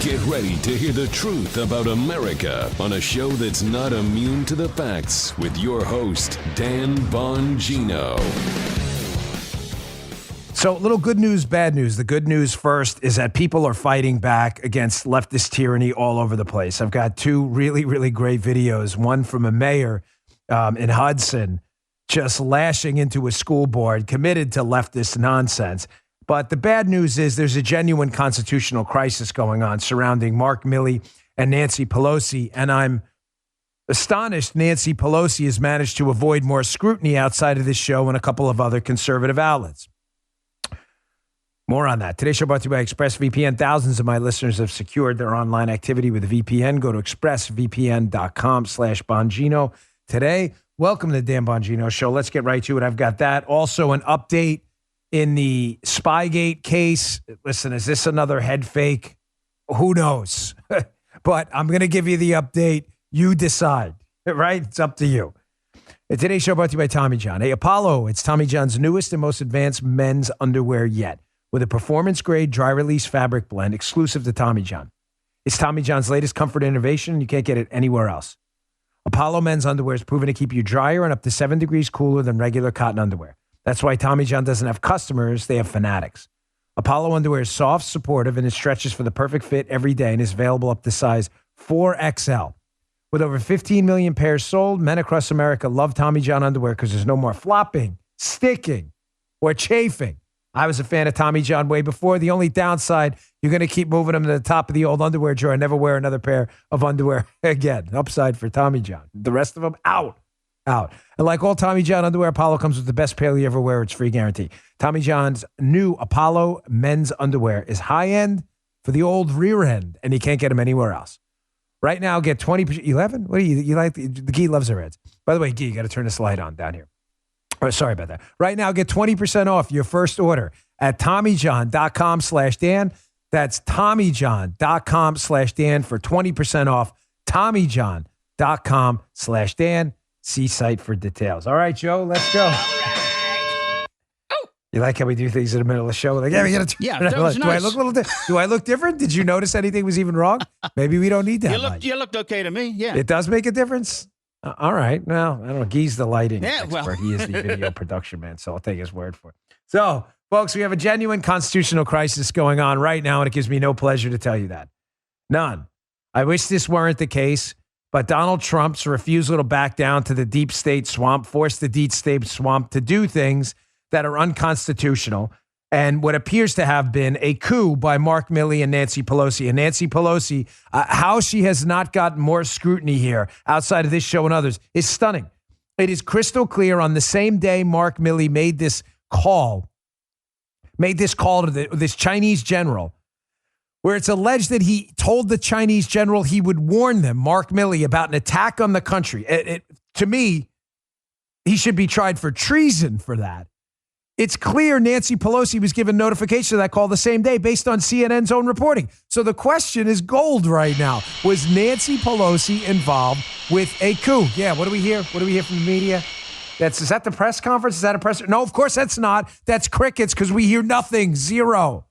Get ready to hear the truth about America on a show that's not immune to the facts with your host, Dan Bongino. So, a little good news, bad news. The good news first is that people are fighting back against leftist tyranny all over the place. I've got two really, really great videos. One from a mayor in Hudson just lashing into a school board committed to leftist nonsense. But the bad news is there's a genuine constitutional crisis going on surrounding Mark Milley and Nancy Pelosi. And I'm astonished Nancy Pelosi has managed to avoid more scrutiny outside of this show and a couple of other conservative outlets. More on that. Today's show brought to you by ExpressVPN. Thousands of my listeners have secured their online activity with a VPN. Go to expressvpn.com/Bongino today. Welcome to the Dan Bongino Show. Let's get right to it. I've got that. Also, an update in the Spygate case. Listen, is this another head fake? Who knows? But I'm going to give you the update. You decide, right? It's up to you. And today's show brought to you by Tommy John. Hey, Apollo, it's Tommy John's newest and most advanced men's underwear yet, with a performance-grade, dry-release fabric blend exclusive to Tommy John. It's Tommy John's latest comfort innovation, and you can't get it anywhere else. Apollo men's underwear is proven to keep you drier and up to 7 degrees cooler than regular cotton underwear. That's why Tommy John doesn't have customers, they have fanatics. Apollo underwear is soft, supportive, and it stretches for the perfect fit every day and is available up to size 4XL. With over 15 million pairs sold, men across America love Tommy John underwear because there's no more flopping, sticking, or chafing. I was a fan of Tommy John way before. The only downside, you're going to keep moving them to the top of the old underwear drawer and never wear another pair of underwear again. Upside for Tommy John. The rest of them, out. And like all Tommy John underwear, Apollo comes with the best pair you ever wear. It's free guarantee. Tommy John's new Apollo men's underwear is high-end for the old rear end, and you can't get them anywhere else. Right now, get 20%. 11? What do you like? The Gee loves their ads. By the way, Gee, you got to turn this light on down here. Oh, sorry about that. Right now, get 20% off your first order at TommyJohn.com/Dan. That's TommyJohn.com/Dan for 20% off. TommyJohn.com/Dan. See site for details. All right, Joe, let's go. You like how we do things in the middle of the show? Like, yeah, we got to. Yeah, that was nice. Do I look a little? Do I look different? Did you notice anything was even wrong? Maybe we don't need that. You looked okay to me. Yeah, it does make a difference. All right. Well, I don't know. Guy's the lighting expert. Well. He is the video production man, so I'll take his word for it. So, folks, we have a genuine constitutional crisis going on right now, and it gives me no pleasure to tell you that. None. I wish this weren't the case, but Donald Trump's refusal to back down to the deep state swamp forced the deep state swamp to do things that are unconstitutional and what appears to have been a coup by Mark Milley and Nancy Pelosi. And Nancy Pelosi, how she has not gotten more scrutiny here outside of this show and others is stunning. It is crystal clear on the same day Mark Milley made this call to this Chinese general, where it's alleged that he told the Chinese general he would warn them, Mark Milley, about an attack on the country. To me, he should be tried for treason for that. It's clear Nancy Pelosi was given notification of that call the same day based on CNN's own reporting. So the question is gold right now. Was Nancy Pelosi involved with a coup? Yeah, what do we hear? What do we hear from the media? Is that the press conference? Is that a press? No, of course that's not. That's crickets because we hear nothing. Zero.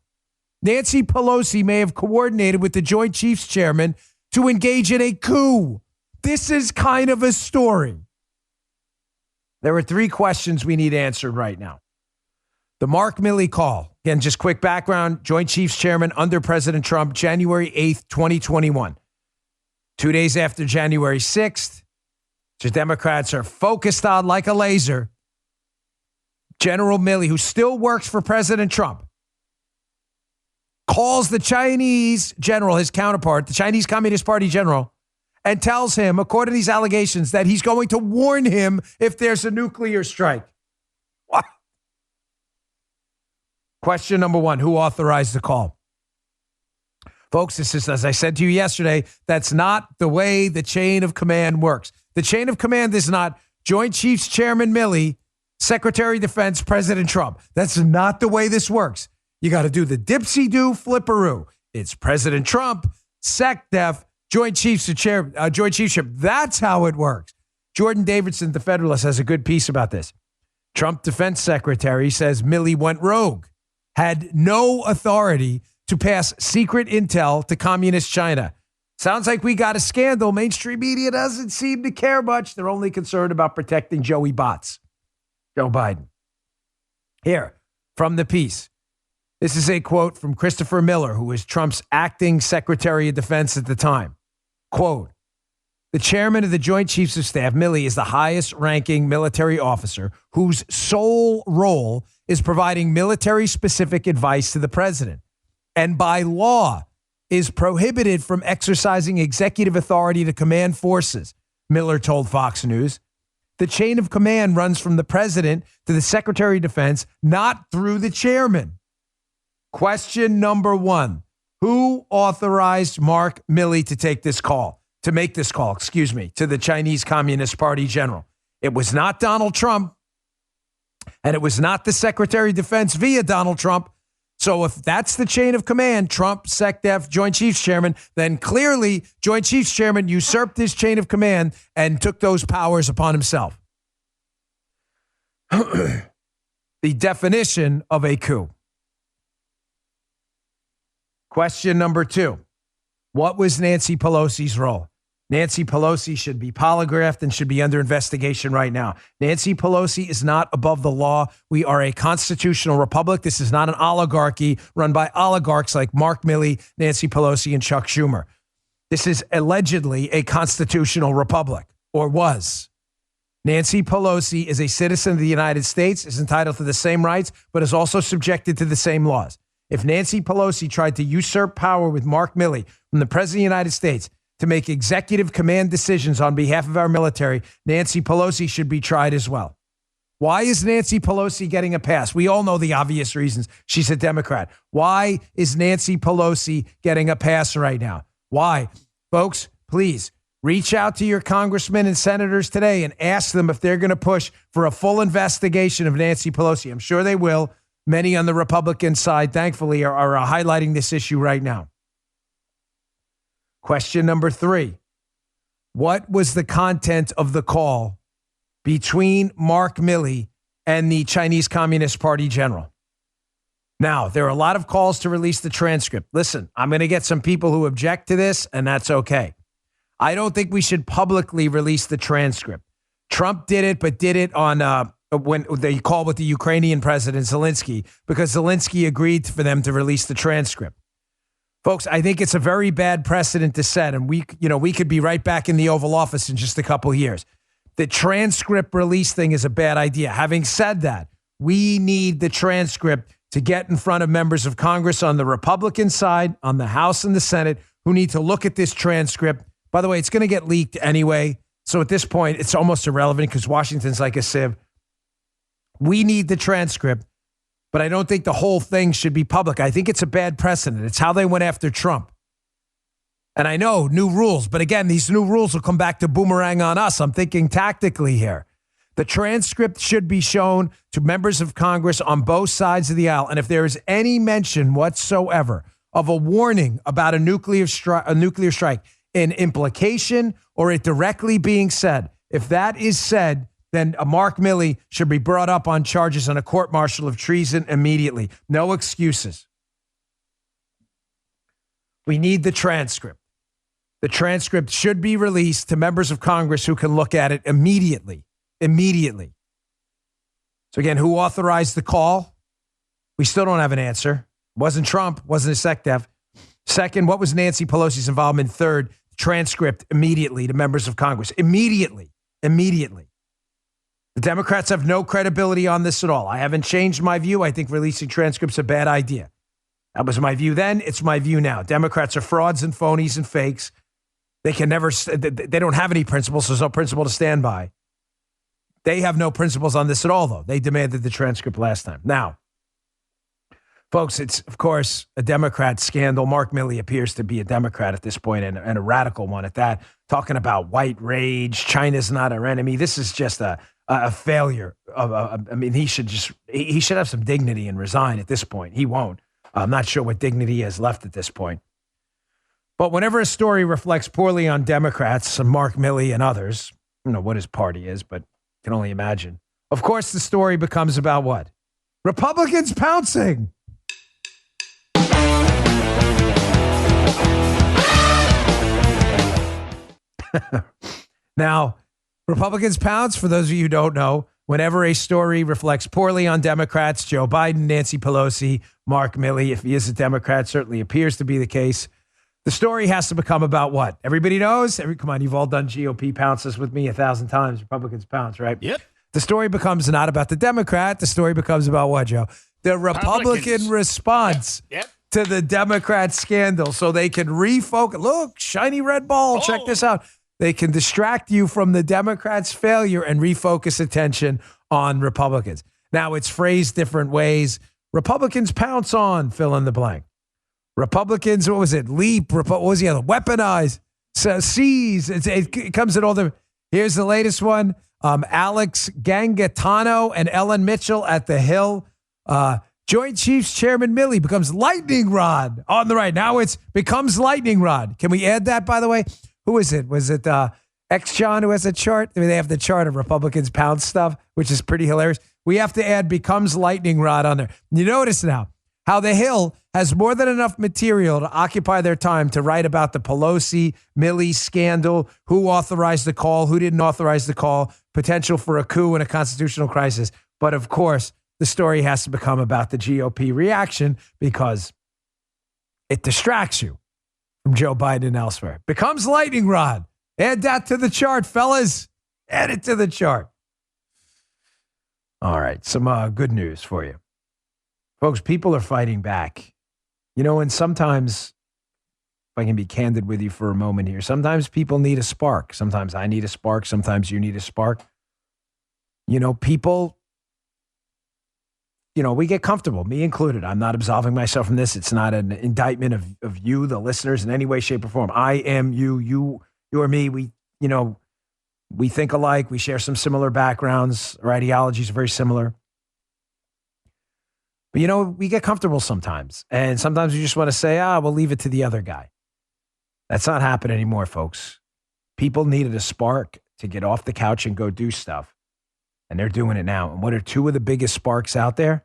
Nancy Pelosi may have coordinated with the Joint Chiefs Chairman to engage in a coup. This is kind of a story. There are 3 questions we need answered right now. The Mark Milley call. Again, just quick background. Joint Chiefs Chairman under President Trump, January 8th, 2021. 2 days after January 6th, which the Democrats are focused on like a laser, General Milley, who still works for President Trump, calls the Chinese general, his counterpart, the Chinese Communist Party general, and tells him, according to these allegations, that he's going to warn him if there's a nuclear strike. What? Question number 1, who authorized the call? Folks, this is, as I said to you yesterday, that's not the way the chain of command works. The chain of command is not Joint Chiefs Chairman Milley, Secretary of Defense, President Trump. That's not the way this works. You got to do the dipsy-do flipperoo. It's President Trump, SecDef, Joint Chiefship. That's how it works. Jordan Davidson, the Federalist, has a good piece about this. Trump Defense Secretary says Milley went rogue, had no authority to pass secret intel to communist China. Sounds like we got a scandal. Mainstream media doesn't seem to care much. They're only concerned about protecting Joey Bots, Joe Biden. Here, from the piece. This is a quote from Christopher Miller, who was Trump's acting Secretary of Defense at the time. Quote, the chairman of the Joint Chiefs of Staff, Milley, is the highest-ranking military officer whose sole role is providing military-specific advice to the president, and by law is prohibited from exercising executive authority to command forces, Miller told Fox News. The chain of command runs from the president to the Secretary of Defense, not through the chairman. Question number one, who authorized Mark Milley to make this call, to the Chinese Communist Party general? It was not Donald Trump, and it was not the Secretary of Defense via Donald Trump. So if that's the chain of command, Trump, SecDef, Joint Chiefs Chairman, then clearly Joint Chiefs Chairman usurped this chain of command and took those powers upon himself. The definition of a coup. Question number two. What was Nancy Pelosi's role? Nancy Pelosi should be polygraphed and should be under investigation right now. Nancy Pelosi is not above the law. We are a constitutional republic. This is not an oligarchy run by oligarchs like Mark Milley, Nancy Pelosi, and Chuck Schumer. This is allegedly a constitutional republic, or was. Nancy Pelosi is a citizen of the United States, is entitled to the same rights, but is also subjected to the same laws. If Nancy Pelosi tried to usurp power with Mark Milley from the President of the United States to make executive command decisions on behalf of our military, Nancy Pelosi should be tried as well. Why is Nancy Pelosi getting a pass? We all know the obvious reasons. She's a Democrat. Why is Nancy Pelosi getting a pass right now? Why? Folks, please reach out to your congressmen and senators today and ask them if they're going to push for a full investigation of Nancy Pelosi. I'm sure they will. Many on the Republican side, thankfully, are highlighting this issue right now. Question number three. What was the content of the call between Mark Milley and the Chinese Communist Party general? Now, there are a lot of calls to release the transcript. Listen, I'm going to get some people who object to this, and that's okay. I don't think we should publicly release the transcript. Trump did it, but did it on when they called with the Ukrainian president, Zelensky, because Zelensky agreed for them to release the transcript. Folks, I think it's a very bad precedent to set, and we could be right back in the Oval Office in just a couple of years. The transcript release thing is a bad idea. Having said that, we need the transcript to get in front of members of Congress on the Republican side, on the House and the Senate, who need to look at this transcript. By the way, it's going to get leaked anyway, so at this point, it's almost irrelevant because Washington's like a sieve. We need the transcript, but I don't think the whole thing should be public. I think it's a bad precedent. It's how they went after Trump. And I know new rules, but again, these new rules will come back to boomerang on us. I'm thinking tactically here. The transcript should be shown to members of Congress on both sides of the aisle. And if there is any mention whatsoever of a warning about a nuclear strike, an implication, or it directly being said, if that is said, then Mark Milley should be brought up on charges on a court-martial of treason immediately. No excuses. We need the transcript. The transcript should be released to members of Congress who can look at it immediately. Immediately. So again, who authorized the call? We still don't have an answer. Wasn't Trump, wasn't a SecDef. Second, what was Nancy Pelosi's involvement? Third, transcript immediately to members of Congress. Immediately. The Democrats have no credibility on this at all. I haven't changed my view. I think releasing transcripts is a bad idea. That was my view then. It's my view now. Democrats are frauds and phonies and fakes. They don't have any principles. There's no principle to stand by. They have no principles on this at all, though. They demanded the transcript last time. Now, folks, it's, of course, a Democrat scandal. Mark Milley appears to be a Democrat at this point, and a radical one at that, talking about white rage. China's not our enemy. This is just a failure. He should have some dignity and resign at this point. He won't. I'm not sure what dignity he has left at this point. But whenever a story reflects poorly on Democrats, Mark Milley and others, I don't know what his party is, but can only imagine. Of course, the story becomes about what? Republicans pouncing. Now, Republicans pounce, for those of you who don't know, whenever a story reflects poorly on Democrats, Joe Biden, Nancy Pelosi, Mark Milley, if he is a Democrat, certainly appears to be the case. The story has to become about what? Everybody knows? Come on, you've all done GOP pounces with me 1,000 times. Republicans pounce, right? Yep. The story becomes not about the Democrat. The story becomes about what, Joe? The Republican response to the Democrat scandal, so they can refocus. Look, shiny red ball. Check this out. They can distract you from the Democrats' failure and refocus attention on Republicans. Now, it's phrased different ways. Republicans pounce on, fill in the blank. Republicans, what was it? Leap. What was the other? Weaponize. Seize. It comes in all the. Here's the latest one. Alex Gangatano and Ellen Mitchell at the Hill. Joint Chiefs Chairman Milley becomes lightning rod on the right. Now it's becomes lightning rod. Can we add that, by the way? Who is it? Was it X-John who has a chart? I mean, they have the chart of Republicans pound stuff, which is pretty hilarious. We have to add becomes lightning rod on there. You notice now how the Hill has more than enough material to occupy their time to write about the Pelosi, Milley scandal, who authorized the call, who didn't authorize the call, potential for a coup and a constitutional crisis. But of course, the story has to become about the GOP reaction because it distracts you from Joe Biden and elsewhere. Becomes lightning rod. Add that to the chart, fellas. Add it to the chart. All right, some good news for you. Folks, people are fighting back. You know, and sometimes, if I can be candid with you for a moment here, sometimes people need a spark. Sometimes I need a spark. Sometimes you need a spark. You know, people, we get comfortable, me included. I'm not absolving myself from this. It's not an indictment of you, the listeners, in any way, shape, or form. I am you, you are me. We think alike. We share some similar backgrounds. Our ideologies are very similar. But, we get comfortable sometimes. And sometimes we just want to say, we'll leave it to the other guy. That's not happening anymore, folks. People needed a spark to get off the couch and go do stuff. And they're doing it now. And what are two of the biggest sparks out there?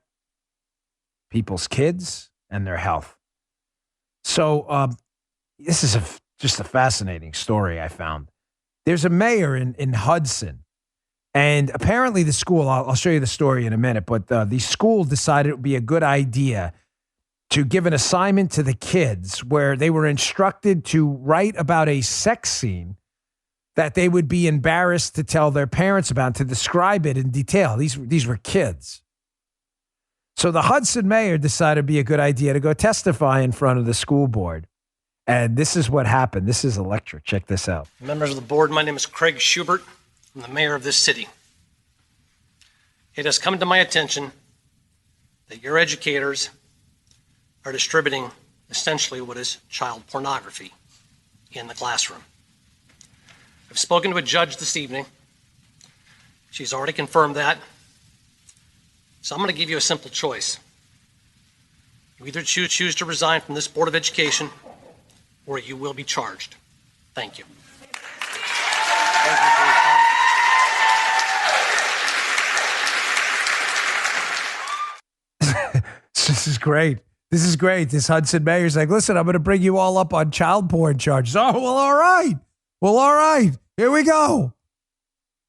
People's kids and their health. So this is just a fascinating story I found. There's a mayor in Hudson. And apparently the school, I'll show you the story in a minute, but the school decided it would be a good idea to give an assignment to the kids where they were instructed to write about a sex scene that they would be embarrassed to tell their parents about, to describe it in detail. These were kids. So the Hudson mayor decided it'd be a good idea to go testify in front of the school board. And this is what happened. This is electric. Check this out. Members of the board, my name is Craig Schubert. I'm the mayor of this city. It has come to my attention that your educators are distributing essentially what is child pornography in the classroom. I've spoken to a judge this evening. She's already confirmed that. So I'm going to give you a simple choice. You either choose to resign from this Board of Education or you will be charged. Thank you. Thank you for your comment. This is great. This is great. This Hudson mayor's like, listen, I'm going to bring you all up on child porn charges. Oh, well, all right. Well, all right. Here we go.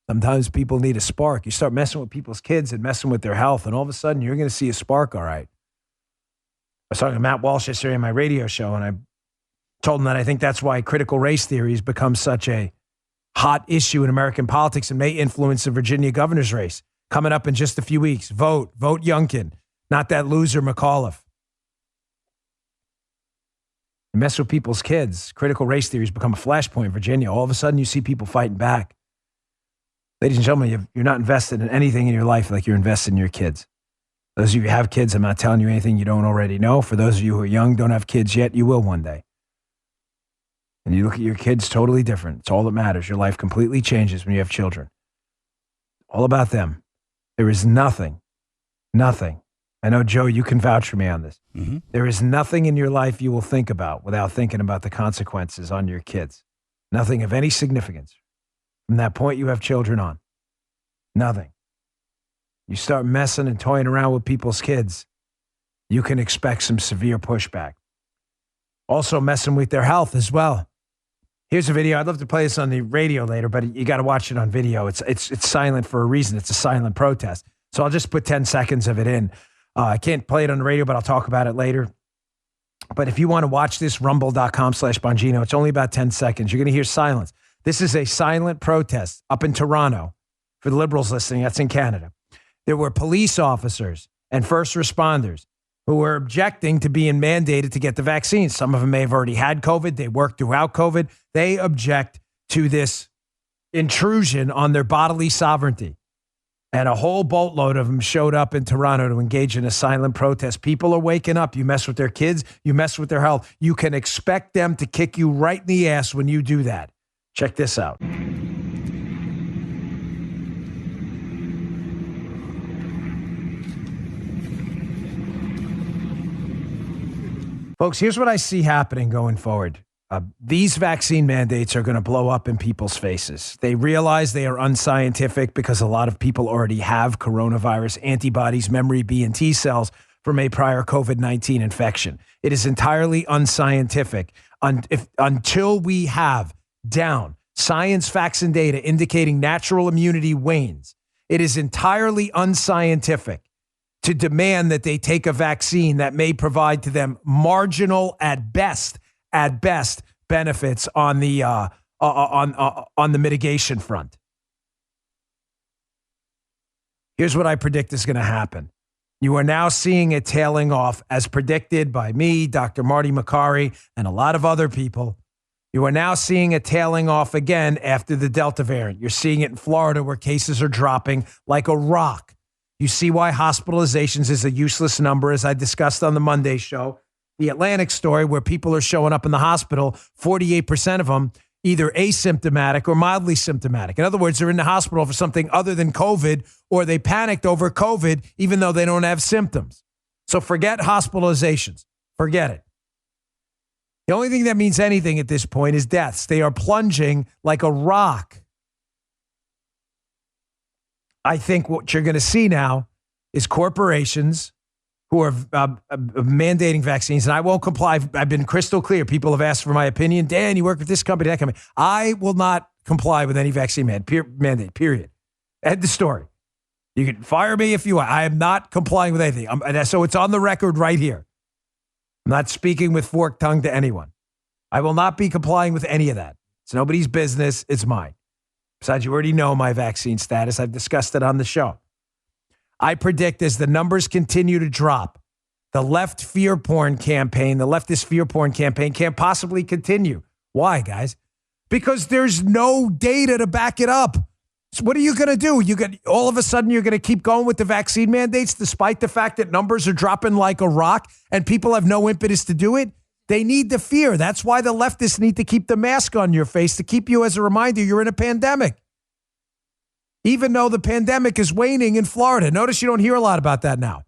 Sometimes people need a spark. You start messing with people's kids and messing with their health, and all of a sudden you're going to see a spark, all right. I was talking to Matt Walsh yesterday on my radio show, and I told him that I think that's why critical race theory has become such a hot issue in American politics and may influence the Virginia governor's race. Coming up in just a few weeks. Vote Youngkin, not that loser McAuliffe. You mess with people's kids. Critical race theory has become a flashpoint in Virginia. All of a sudden, you see people fighting back. Ladies and gentlemen, you're not invested in anything in your life like you're invested in your kids. Those of you who have kids, I'm not telling you anything you don't already know. For those of you who are young, don't have kids yet, you will one day. And you look at your kids totally different. It's all that matters. Your life completely changes when you have children. All about them. There is nothing. I know, Joe, you can vouch for me on this. Mm-hmm. There is nothing in your life you will think about without thinking about the consequences on your kids. Nothing of any significance. From that point you have children on. Nothing. You start messing and toying around with people's kids, you can expect some severe pushback. Also messing with their health as well. Here's a video. I'd love to play this on the radio later, but you got to watch it on video. It's silent for a reason. It's a silent protest. So I'll just put 10 seconds of it in. I can't play it on the radio, but I'll talk about it later. But if you want to watch this, rumble.com/Bongino, it's only about 10 seconds. You're going to hear silence. This is a silent protest up in Toronto. For the liberals listening, that's in Canada. There were police officers and first responders who were objecting to being mandated to get the vaccine. Some of them may have already had COVID. They worked throughout COVID. They object to this intrusion on their bodily sovereignty. And a whole boatload of them showed up in Toronto to engage in a silent protest. People are waking up. You mess with their kids, you mess with their health. You can expect them to kick you right in the ass when you do that. Check this out. Folks, here's what I see happening going forward. These vaccine mandates are going to blow up in people's faces. They realize they are unscientific because a lot of people already have coronavirus antibodies, memory B and T cells from a prior COVID-19 infection. It is entirely unscientific until we have down science, facts, and data indicating natural immunity wanes. It is entirely unscientific to demand that they take a vaccine that may provide to them marginal at best benefits on the mitigation front. Here's what I predict is going to happen. You are now seeing it tailing off as predicted by me, Dr. Marty Makary, and a lot of other people. You are now seeing it tailing off again after the Delta variant. You're seeing it in Florida where cases are dropping like a rock. You see why hospitalizations is a useless number, as I discussed on the Monday show. The Atlantic story where people are showing up in the hospital, 48% of them either asymptomatic or mildly symptomatic. In other words, they're in the hospital for something other than COVID, or they panicked over COVID even though they don't have symptoms. So forget hospitalizations. Forget it. The only thing that means anything at this point is deaths. They are plunging like a rock. I think what you're going to see now is corporations who are mandating vaccines, and I won't comply. I've been crystal clear. People have asked for my opinion. Dan, you work with this company, that company. I will not comply with any vaccine mandate, period. End the story. You can fire me if you want. I am not complying with anything. So it's on the record right here. I'm not speaking with forked tongue to anyone. I will not be complying with any of that. It's nobody's business. It's mine. Besides, you already know my vaccine status. I've discussed it on the show. I predict as the numbers continue to drop, the leftist fear porn campaign can't possibly continue. Why, guys? Because there's no data to back it up. So what are you going to do? All of a sudden, you're going to keep going with the vaccine mandates despite the fact that numbers are dropping like a rock and people have no impetus to do it? They need the fear. That's why the leftists need to keep the mask on your face to keep you as a reminder you're in a pandemic. Even though the pandemic is waning in Florida. Notice you don't hear a lot about that now.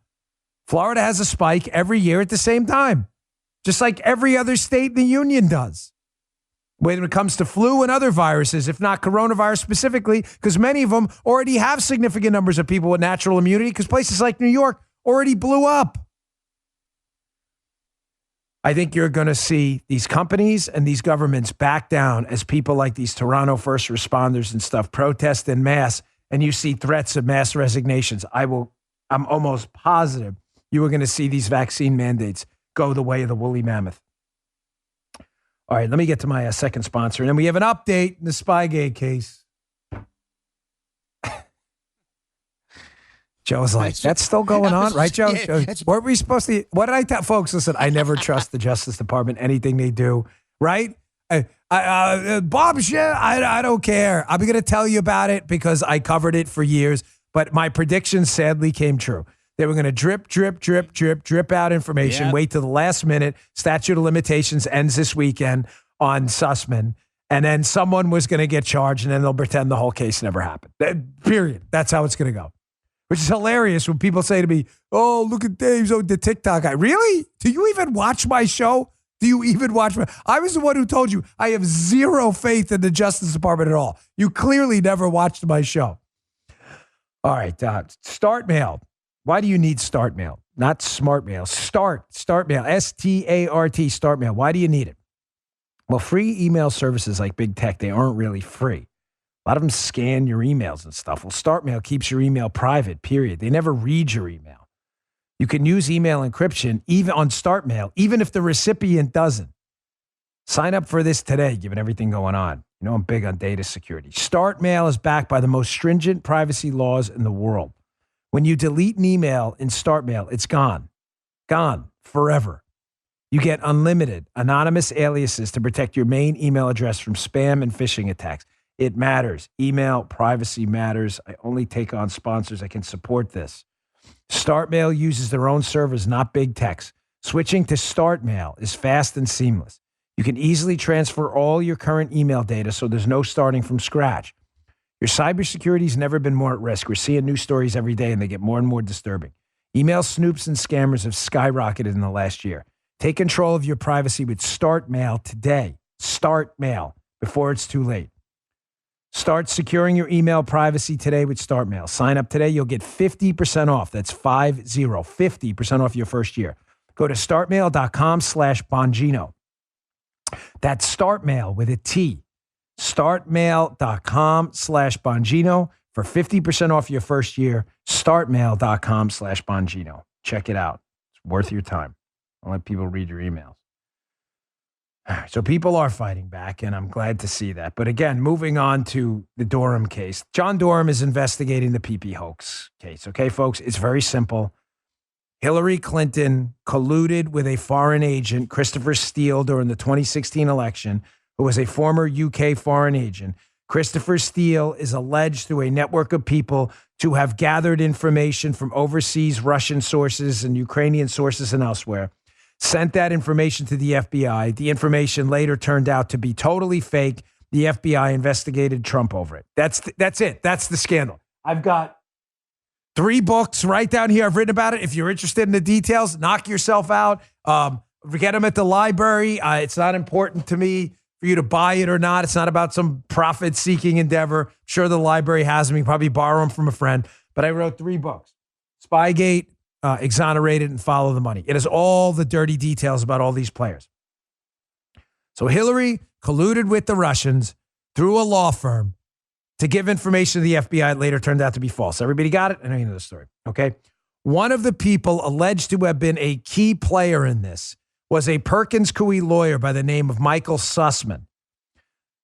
Florida has a spike every year at the same time, just like every other state in the union does. When it comes to flu and other viruses, if not coronavirus specifically, because many of them already have significant numbers of people with natural immunity because places like New York already blew up. I think you're going to see these companies and these governments back down as people like these Toronto first responders and stuff protest en masse, and you see threats of mass resignations. I'm almost positive you are going to see these vaccine mandates go the way of the woolly mammoth. All right, let me get to my second sponsor, and then we have an update in the Spygate case. Joe's like, that's still going on, right, Joe? Yeah, Joe, what were we supposed to? What did I tell folks? Listen, I never trust the Justice Department, anything they do, right? Bob, I don't care. I'm going to tell you about it because I covered it for years, but my prediction sadly came true. They were going to drip out information, wait till the last minute. Statute of limitations ends this weekend on Sussmann, and then someone was going to get charged, and then they'll pretend the whole case never happened. Period. That's how it's going to go. Which is hilarious when people say to me, oh, look at Dave's the TikTok guy. Really? Do you even watch my show? Do you even watch my... I was the one who told you I have zero faith in the Justice Department at all. You clearly never watched my show. All right. Start Mail. Why do you need Start Mail? Not Smart Mail. Start Mail. START. Start Mail. Why do you need it? Well, free email services like big tech, they aren't really free. A lot of them scan your emails and stuff. Well, StartMail keeps your email private, period. They never read your email. You can use email encryption even on StartMail, even if the recipient doesn't. Sign up for this today, given everything going on. You know I'm big on data security. StartMail is backed by the most stringent privacy laws in the world. When you delete an email in StartMail, it's gone. Gone forever. You get unlimited anonymous aliases to protect your main email address from spam and phishing attacks. It matters. Email privacy matters. I only take on sponsors that can support this. StartMail uses their own servers, not big techs. Switching to StartMail is fast and seamless. You can easily transfer all your current email data, so there's no starting from scratch. Your cybersecurity's never been more at risk. We're seeing news stories every day, and they get more and more disturbing. Email snoops and scammers have skyrocketed in the last year. Take control of your privacy with StartMail today. StartMail, before it's too late. Start securing your email privacy today with StartMail. Sign up today. You'll get 50% off. That's 50% off your first year. Go to startmail.com/Bongino. That's StartMail with a T. Startmail.com/Bongino for 50% off your first year. Startmail.com/Bongino. Check it out. It's worth your time. Don't let people read your emails. So people are fighting back, and I'm glad to see that. But again, moving on to the Durham case. John Durham is investigating the PP hoax case. Okay, folks, it's very simple. Hillary Clinton colluded with a foreign agent, Christopher Steele, during the 2016 election, who was a former UK foreign agent. Christopher Steele is alleged through a network of people to have gathered information from overseas Russian sources and Ukrainian sources and elsewhere, sent that information to the FBI. The information later turned out to be totally fake. The FBI investigated Trump over it. That's it. That's the scandal. I've got 3 books right down here. I've written about it. If you're interested in the details, knock yourself out. Get them at the library. It's not important to me for you to buy it or not. It's not about some profit-seeking endeavor. I'm sure the library has them. You can probably borrow them from a friend. But I wrote 3 books. Spygate, Exonerated, and Follow the Money. It has all the dirty details about all these players. So Hillary colluded with the Russians through a law firm to give information to the FBI. It later turned out to be false. Everybody got it? I know you know the story. Okay. One of the people alleged to have been a key player in this was a Perkins Coie lawyer by the name of Michael Sussmann.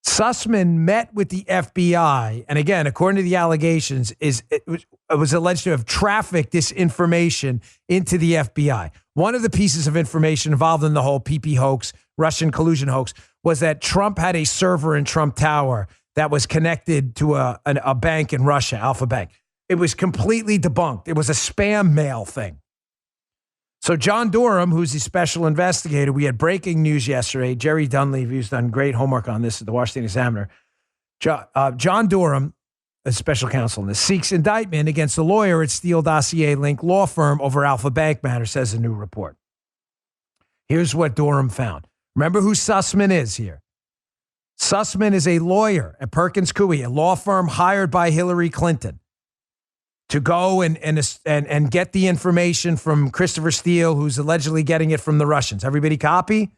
Sussmann met with the FBI, and again, according to the allegations, it was alleged to have trafficked this information into the FBI. One of the pieces of information involved in the whole PP hoax, Russian collusion hoax, was that Trump had a server in Trump Tower that was connected to a bank in Russia, Alpha Bank. It was completely debunked. It was a spam mail thing. So John Durham, who's the special investigator, we had breaking news yesterday. Jerry Dunleavy, who's done great homework on this at the Washington Examiner. John Durham, a special counsel in this, seeks indictment against the lawyer at Steele Dossier Link law firm over Alpha Bank matter, says a new report. Here's what Durham found. Remember who Sussmann is here. Sussmann is a lawyer at Perkins Coie, a law firm hired by Hillary Clinton to go and get the information from Christopher Steele, who's allegedly getting it from the Russians. Everybody copy?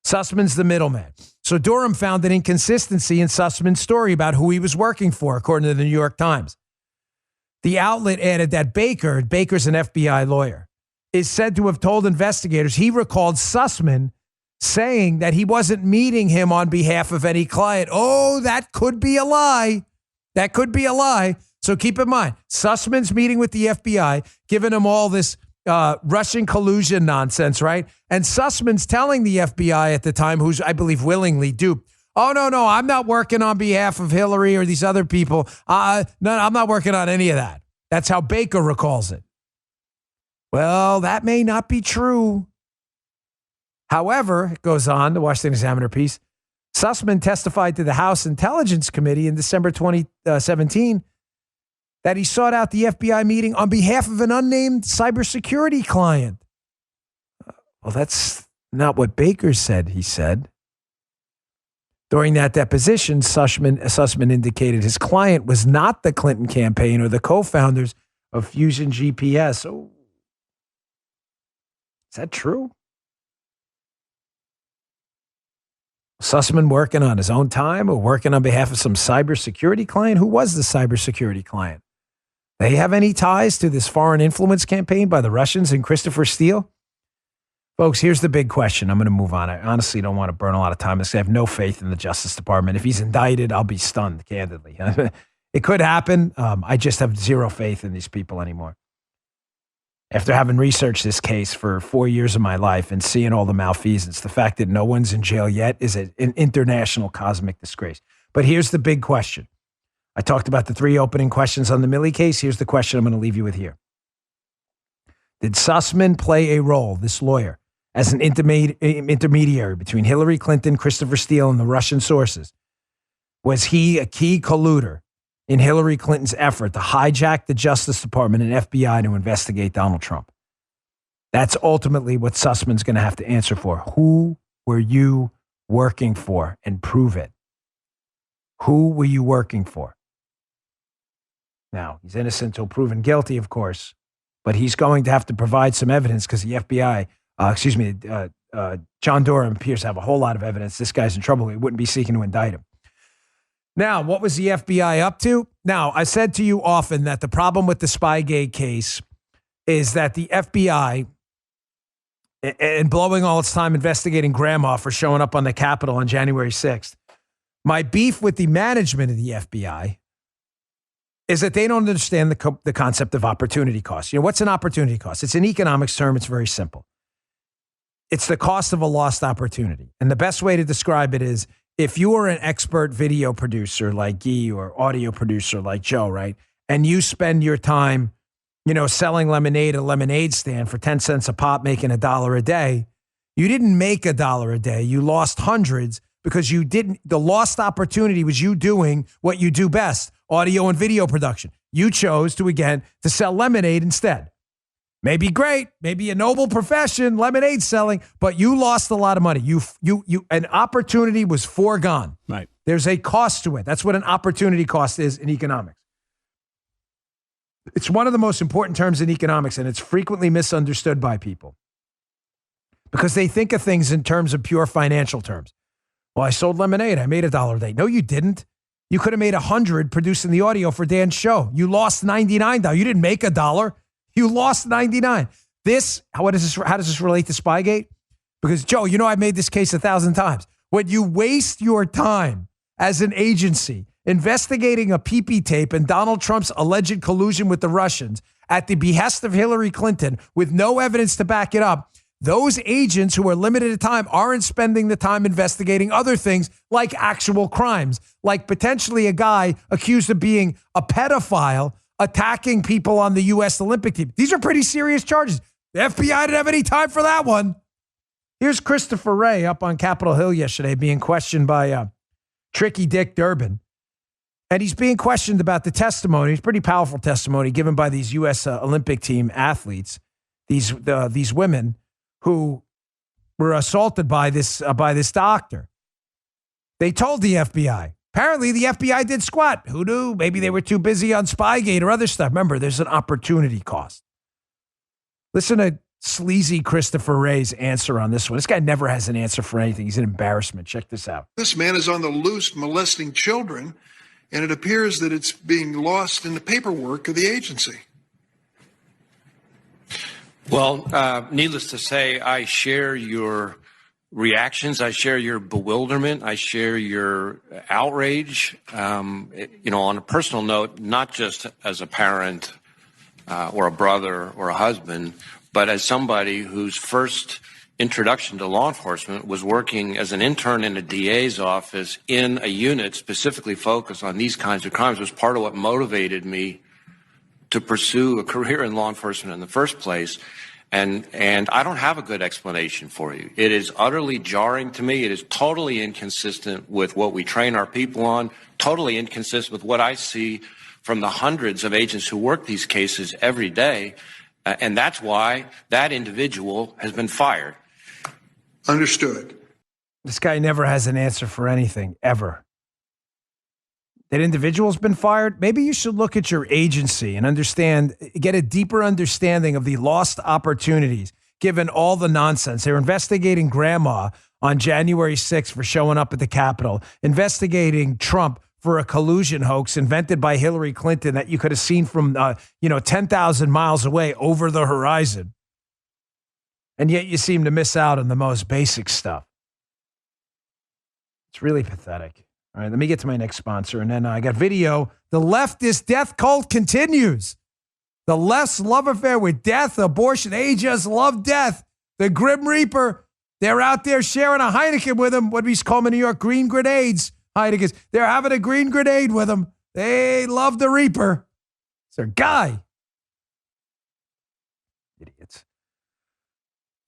Sussman's the middleman. So Durham found an inconsistency in Sussman's story about who he was working for, according to the New York Times. The outlet added that Baker's an FBI lawyer, is said to have told investigators he recalled Sussmann saying that he wasn't meeting him on behalf of any client. Oh, that could be a lie. That could be a lie. So keep in mind, Sussman's meeting with the FBI, giving him all this Russian collusion nonsense, right? And Sussman's telling the FBI at the time, who's, I believe, willingly duped, oh, no, I'm not working on behalf of Hillary or these other people. No, I'm not working on any of that. That's how Baker recalls it. Well, that may not be true. However, it goes on, the Washington Examiner piece, Sussmann testified to the House Intelligence Committee in December 2017 that he sought out the FBI meeting on behalf of an unnamed cybersecurity client. Well, that's not what Baker said, he said. During that deposition, Sussmann indicated his client was not the Clinton campaign or the co-founders of Fusion GPS. Oh, is that true? Sussmann working on his own time or working on behalf of some cybersecurity client? Who was the cybersecurity client? They have any ties to this foreign influence campaign by the Russians and Christopher Steele? Folks, here's the big question. I'm going to move on. I honestly don't want to burn a lot of time. I have no faith in the Justice Department. If he's indicted, I'll be stunned, candidly. It could happen. I just have zero faith in these people anymore. After having researched this case for 4 years of my life and seeing all the malfeasance, the fact that no one's in jail yet is an international cosmic disgrace. But here's the big question. I talked about the 3 opening questions on the Milley case. Here's the question I'm going to leave you with here. Did Sussmann play a role, this lawyer, as an intermediary between Hillary Clinton, Christopher Steele, and the Russian sources? Was he a key colluder in Hillary Clinton's effort to hijack the Justice Department and FBI to investigate Donald Trump? That's ultimately what Sussman's going to have to answer for. Who were you working for? And prove it. Who were you working for? Now, he's innocent until proven guilty, of course, but he's going to have to provide some evidence because the FBI, John Durham appears to have a whole lot of evidence. This guy's in trouble. He wouldn't be seeking to indict him. Now, what was the FBI up to? Now, I said to you often that the problem with the Spygate case is that the FBI, and blowing all its time investigating grandma for showing up on the Capitol on January 6th, my beef with the management of the FBI is that they don't understand the concept of opportunity cost. You know, what's an opportunity cost? It's an economics term. It's very simple. It's the cost of a lost opportunity. And the best way to describe it is, if you are an expert video producer like Guy or audio producer like Joe, right, and you spend your time, selling lemonade at a lemonade stand for 10 cents a pop, making $1 a day, you didn't make $1 a day. You lost hundreds because the lost opportunity was you doing what you do best, audio and video production. You chose to sell lemonade instead. Maybe great, maybe a noble profession, lemonade selling, but you lost a lot of money. An opportunity was foregone. Right. There's a cost to it. That's what an opportunity cost is in economics. It's one of the most important terms in economics, and it's frequently misunderstood by people because they think of things in terms of pure financial terms. Well, I sold lemonade. I made $1 a day. No, you didn't. You could have made 100 producing the audio for Dan's show. You lost $99. You didn't make $1. You lost 99. How does this relate to Spygate? Because, Joe, I've made this case 1,000 times. When you waste your time as an agency investigating a PP tape and Donald Trump's alleged collusion with the Russians at the behest of Hillary Clinton with no evidence to back it up, those agents who are limited at time aren't spending the time investigating other things like actual crimes, like potentially a guy accused of being a pedophile attacking people on the U.S. Olympic team. These are pretty serious charges. The FBI didn't have any time for that one. Here's Christopher Wray up on Capitol Hill yesterday being questioned by Tricky Dick Durbin. And he's being questioned about the testimony. It's pretty powerful testimony given by these U.S. Olympic team athletes, these women who were assaulted by this doctor. They told the FBI. Apparently, the FBI did squat. Who knew? Maybe they were too busy on Spygate or other stuff. Remember, there's an opportunity cost. Listen to sleazy Christopher Wray's answer on this one. This guy never has an answer for anything. He's an embarrassment. Check this out. This man is on the loose molesting children, and it appears that it's being lost in the paperwork of the agency. Well, needless to say, I share your reactions. I share your bewilderment. I share your outrage. On a personal note, not just as a parent or a brother or a husband, but as somebody whose first introduction to law enforcement was working as an intern in a DA's office in a unit specifically focused on these kinds of crimes, was part of what motivated me to pursue a career in law enforcement in the first place. And I don't have a good explanation for you. It is utterly jarring to me. It is totally inconsistent with what we train our people on, totally inconsistent with what I see from the hundreds of agents who work these cases every day. And that's why that individual has been fired. Understood. This guy never has an answer for anything, ever. That individual's been fired. Maybe you should look at your agency and get a deeper understanding of the lost opportunities, given all the nonsense. They're investigating grandma on January 6th for showing up at the Capitol, investigating Trump for a collusion hoax invented by Hillary Clinton that you could have seen from, 10,000 miles away over the horizon. And yet you seem to miss out on the most basic stuff. It's really pathetic. All right, let me get to my next sponsor. And then I got video. The leftist death cult continues. The left's love affair with death, abortion. They just love death. The Grim Reaper, they're out there sharing a Heineken with him. What we call them in New York, green grenades. Heineken's. They're having a green grenade with him. They love the Reaper. It's their guy. Idiots.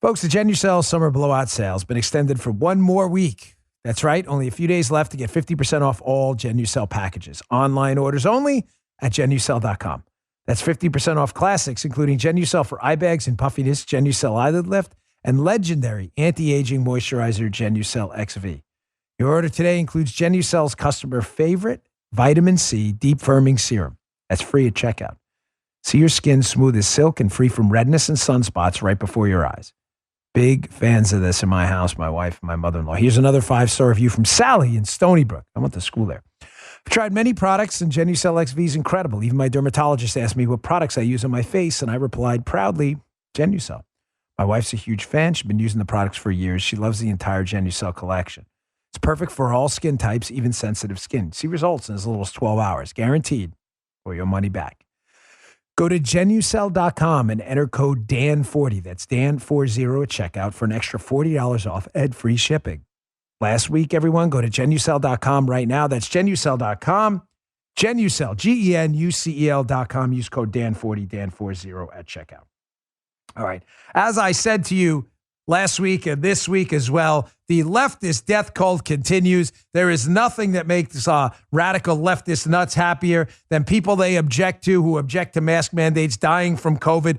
Folks, the Genucel Summer Blowout Sale has been extended for one more week. That's right. Only a few days left to get 50% off all Genucel packages. Online orders only at Genucel.com. That's 50% off classics, including Genucel for eye bags and puffiness, Genucel eyelid lift, and legendary anti-aging moisturizer Genucel XV. Your order today includes Genucel's customer favorite vitamin C deep firming serum. That's free at checkout. See your skin smooth as silk and free from redness and sunspots right before your eyes. Big fans of this in my house, my wife and my mother-in-law. Here's another 5-star review from Sally in Stony Brook. I went to school there. I've tried many products, and Genucel XV is incredible. Even my dermatologist asked me what products I use on my face, and I replied proudly, Genucel. My wife's a huge fan. She's been using the products for years. She loves the entire Genucel collection. It's perfect for all skin types, even sensitive skin. See results in as little as 12 hours, guaranteed, or your money back. Go to Genucel.com and enter code DAN40. That's DAN40 at checkout for an extra $40 off and free shipping. Last week, everyone, go to Genucel.com right now. That's Genucel.com. Genucel, Genucel.com. Use code DAN40, DAN40 at checkout. All right. As I said to you last week and this week as well, the leftist death cult continues. There is nothing that makes radical leftist nuts happier than people they object to who object to mask mandates dying from COVID.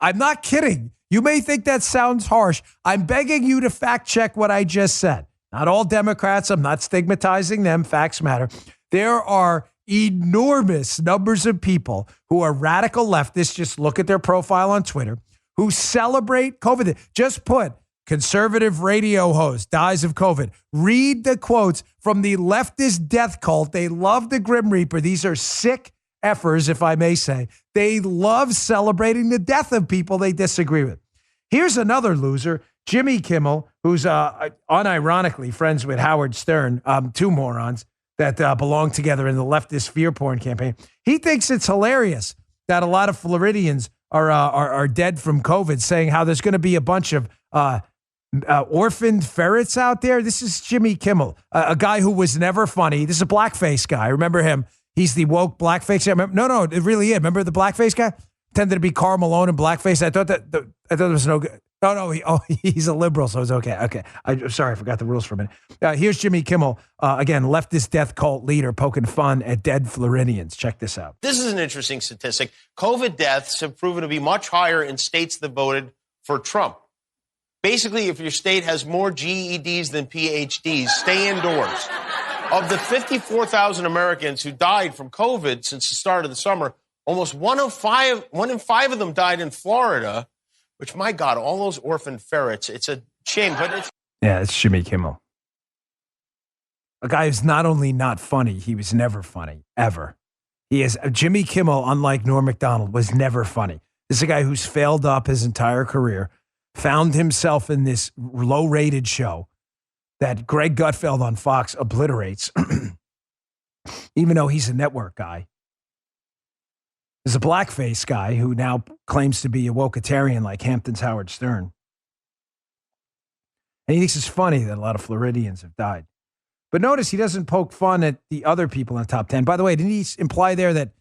I'm not kidding. You may think that sounds harsh. I'm begging you to fact check what I just said. Not all Democrats. I'm not stigmatizing them. Facts matter. There are enormous numbers of people who are radical leftists. Just look at their profile on Twitter, who celebrate COVID. Just put conservative radio host dies of COVID. Read the quotes from the leftist death cult. They love the Grim Reaper. These are sick effers, if I may say. They love celebrating the death of people they disagree with. Here's another loser, Jimmy Kimmel, who's unironically friends with Howard Stern, two morons that belong together in the leftist fear porn campaign. He thinks it's hilarious that a lot of Floridians are dead from COVID, saying how there's going to be a bunch of orphaned ferrets out there. This is Jimmy Kimmel, a guy who was never funny. This is a blackface guy. Remember him? He's the woke blackface guy. No, it really is. Remember the blackface guy? Tended to be Karl Malone and blackface. I thought it was no good. No, he's a liberal, so it's okay. Okay, I'm sorry, I forgot the rules for a minute. Here's Jimmy Kimmel, again, leftist death cult leader poking fun at dead Floridians. Check this out. This is an interesting statistic. COVID deaths have proven to be much higher in states that voted for Trump. Basically, if your state has more GEDs than PhDs, stay indoors. Of the 54,000 Americans who died from COVID since the start of the summer, almost one in five of them died in Florida. Which, my God, all those orphan ferrets, it's a shame. But it's Jimmy Kimmel. A guy who's not only not funny, he was never funny, ever. Jimmy Kimmel, unlike Norm Macdonald, was never funny. This is a guy who's failed up his entire career, found himself in this low-rated show that Greg Gutfeld on Fox obliterates, even though he's a network guy. There's a blackface guy who now claims to be a wokeitarian like Hampton's Howard Stern. And he thinks it's funny that a lot of Floridians have died. But notice he doesn't poke fun at the other people in the top 10. By the way, didn't he imply there that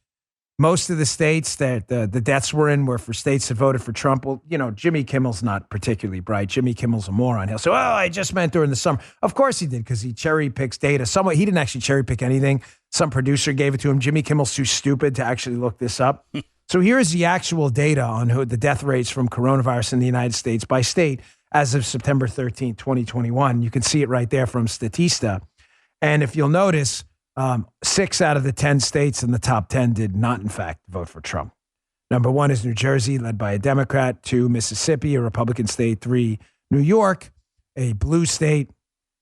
most of the states that the deaths were in were for states that voted for Trump? Well, Jimmy Kimmel's not particularly bright. Jimmy Kimmel's a moron. He'll say, I just meant during the summer. Of course he did, because he cherry picks data. He didn't actually cherry pick anything. Some producer gave it to him. Jimmy Kimmel's too stupid to actually look this up. So here is the actual data on the death rates from coronavirus in the United States by state as of September 13th, 2021. You can see it right there from Statista. And if you'll notice, 6 out of the 10 states in the top 10 did not, in fact, vote for Trump. Number 1 is New Jersey, led by a Democrat. 2, Mississippi, a Republican state. 3, New York, a blue state.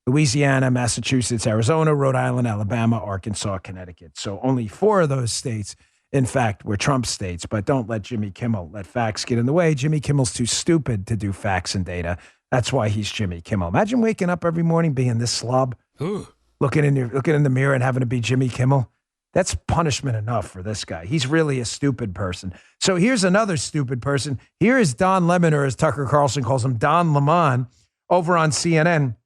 Louisiana, Massachusetts, Arizona, Rhode Island, Alabama, Arkansas, Connecticut. So only 4 of those states, in fact, were Trump states. But don't let Jimmy Kimmel let facts get in the way. Jimmy Kimmel's too stupid to do facts and data. That's why he's Jimmy Kimmel. Imagine waking up every morning being this slob, looking in the mirror and having to be Jimmy Kimmel. That's punishment enough for this guy. He's really a stupid person. So here's another stupid person. Here is Don Lemon, or as Tucker Carlson calls him, Don Lemon, over on CNN,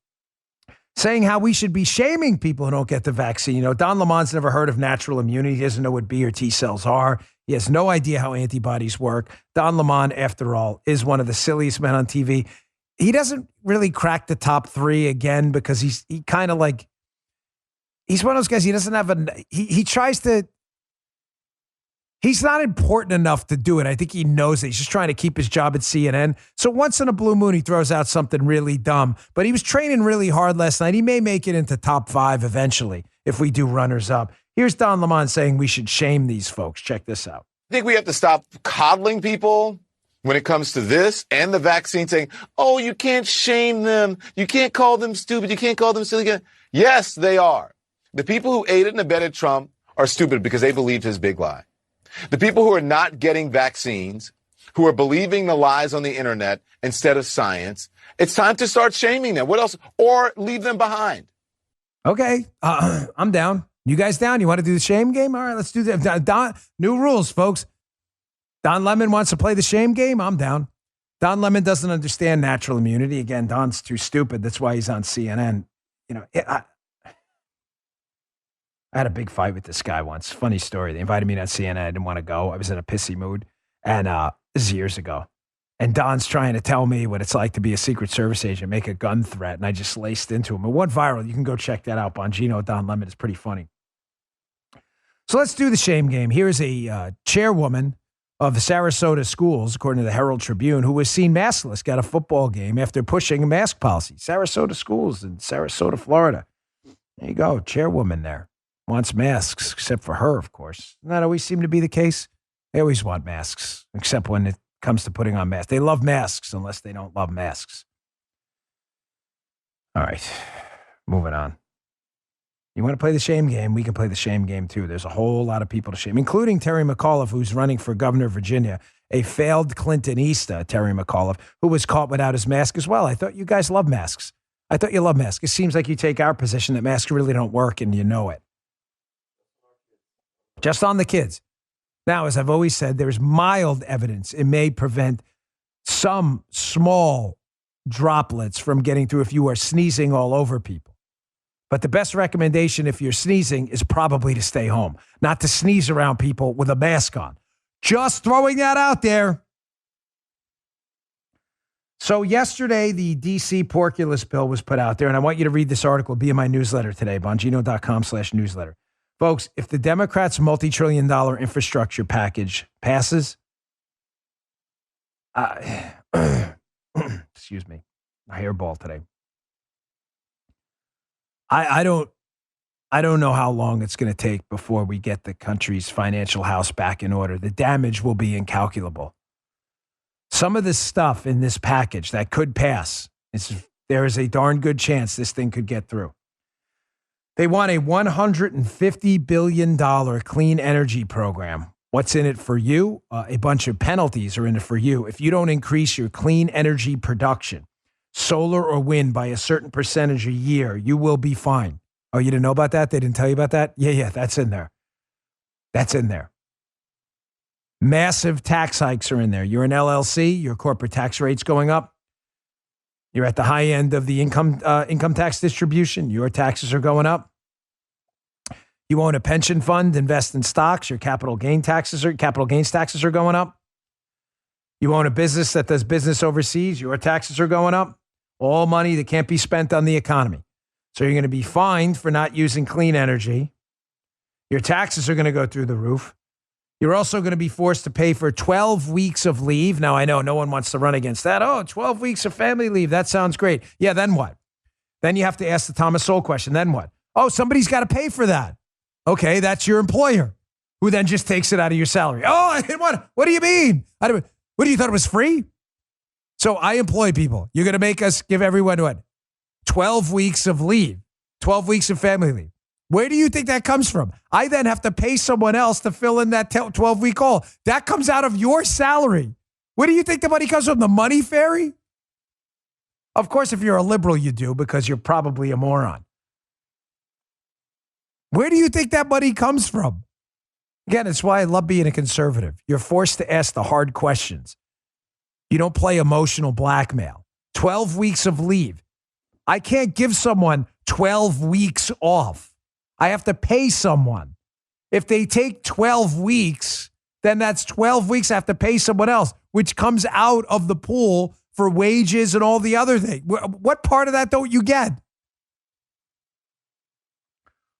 saying how we should be shaming people who don't get the vaccine. You know, Don Lemon's never heard of natural immunity. He doesn't know what B or T cells are. He has no idea how antibodies work. Don Lemon, after all, is one of the silliest men on TV. He doesn't really crack the top 3 again because he's kind of like, he's one of those guys. He doesn't have he tries to, he's not important enough to do it. I think he knows it. He's just trying to keep his job at CNN. So once in a blue moon, he throws out something really dumb, but he was training really hard last night. He may make it into top 5 eventually if we do runners up. Here's Don Lemon saying we should shame these folks. Check this out. I think we have to stop coddling people when it comes to this and the vaccine, saying, oh, you can't shame them. You can't call them stupid. You can't call them silly. Yes, they are. The people who aided and abetted Trump are stupid because they believed his big lie. The people who are not getting vaccines, who are believing the lies on the internet instead of science, it's time to start shaming them. What else? Or leave them behind. Okay, I'm down. You guys down? You want to do the shame game? All right, let's do that. New rules, folks. Don Lemon wants to play the shame game. I'm down. Don Lemon doesn't understand natural immunity. Again, Don's too stupid. That's why he's on CNN. You know, I had a big fight with this guy once. Funny story. They invited me to CNN. I didn't want to go. I was in a pissy mood. And this is years ago. And Don's trying to tell me what it's like to be a Secret Service agent, make a gun threat. And I just laced into him. It went viral. You can go check that out. Bongino, Don Lemon. It's pretty funny. So let's do the shame game. Here's a chairwoman of the Sarasota schools, according to the Herald Tribune, who was seen maskless at a football game after pushing a mask policy. Sarasota schools in Sarasota, Florida. There you go. Chairwoman there. Wants masks, except for her, of course. Doesn't that always seem to be the case? They always want masks, except when it comes to putting on masks. They love masks unless they don't love masks. All right, moving on. You want to play the shame game? We can play the shame game, too. There's a whole lot of people to shame, including Terry McAuliffe, who's running for governor of Virginia, a failed Clintonista, Terry McAuliffe, who was caught without his mask as well. I thought you guys love masks. I thought you love masks. It seems like you take our position that masks really don't work, and you know it. Just on the kids. Now, as I've always said, there's mild evidence it may prevent some small droplets from getting through if you are sneezing all over people. But the best recommendation if you're sneezing is probably to stay home, not to sneeze around people with a mask on. Just throwing that out there. So yesterday, the D.C. porculus bill was put out there, and I want you to read this article. It'll be in my newsletter today, bongino.com/newsletter. Folks, if the Democrats' multi-trillion-dollar infrastructure package passes, excuse me, a hairball today. I don't know how long it's going to take before we get the country's financial house back in order. The damage will be incalculable. Some of this stuff in this package that could pass, there is a darn good chance this thing could get through. They want a $150 billion clean energy program. What's in it for you? A bunch of penalties are in it for you. If you don't increase your clean energy production, solar or wind, by a certain percentage a year, you will be fined. Oh, you didn't know about that? They didn't tell you about that? Yeah, that's in there. That's in there. Massive tax hikes are in there. You're an LLC, your corporate tax rate's going up. You're at the high end of the income tax distribution. Your taxes are going up. You own a pension fund, invest in stocks. Your capital gains taxes are going up. You own a business that does business overseas. Your taxes are going up. All money that can't be spent on the economy. So you're going to be fined for not using clean energy. Your taxes are going to go through the roof. You're also going to be forced to pay for 12 weeks of leave. Now, I know no one wants to run against that. Oh, 12 weeks of family leave. That sounds great. Yeah, then what? Then you have to ask the Thomas Sowell question. Then what? Oh, somebody's got to pay for that. Okay, that's your employer, who then just takes it out of your salary. Oh, what do you mean? What do you thought it was free? So I employ people. You're going to make us give everyone what? 12 weeks of leave, 12 weeks of family leave. Where do you think that comes from? I then have to pay someone else to fill in that 12-week hole. That comes out of your salary. Where do you think the money comes from? The money fairy? Of course, if you're a liberal, you do, because you're probably a moron. Where do you think that money comes from? Again, it's why I love being a conservative. You're forced to ask the hard questions. You don't play emotional blackmail. 12 weeks of leave. I can't give someone 12 weeks off. I have to pay someone. If they take 12 weeks, then that's 12 weeks I have to pay someone else, which comes out of the pool for wages and all the other things. What part of that don't you get?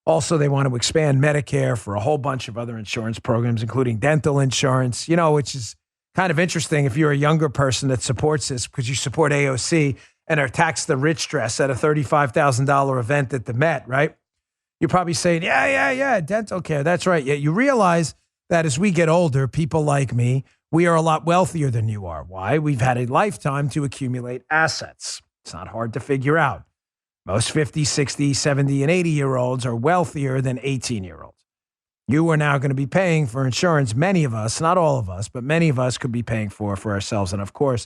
Also, they want to expand Medicare for a whole bunch of other insurance programs, including dental insurance, which is kind of interesting if you're a younger person that supports this because you support AOC and are tax the rich dress at a $35,000 event at the Met, right? You're probably saying, yeah, dental care. That's right. Yet you realize that as we get older, people like me, we are a lot wealthier than you are. Why? We've had a lifetime to accumulate assets. It's not hard to figure out. Most 50, 60, 70, and 80-year-olds are wealthier than 18-year-olds. You are now going to be paying for insurance. Many of us, not all of us, but many of us could be paying for ourselves. And of course,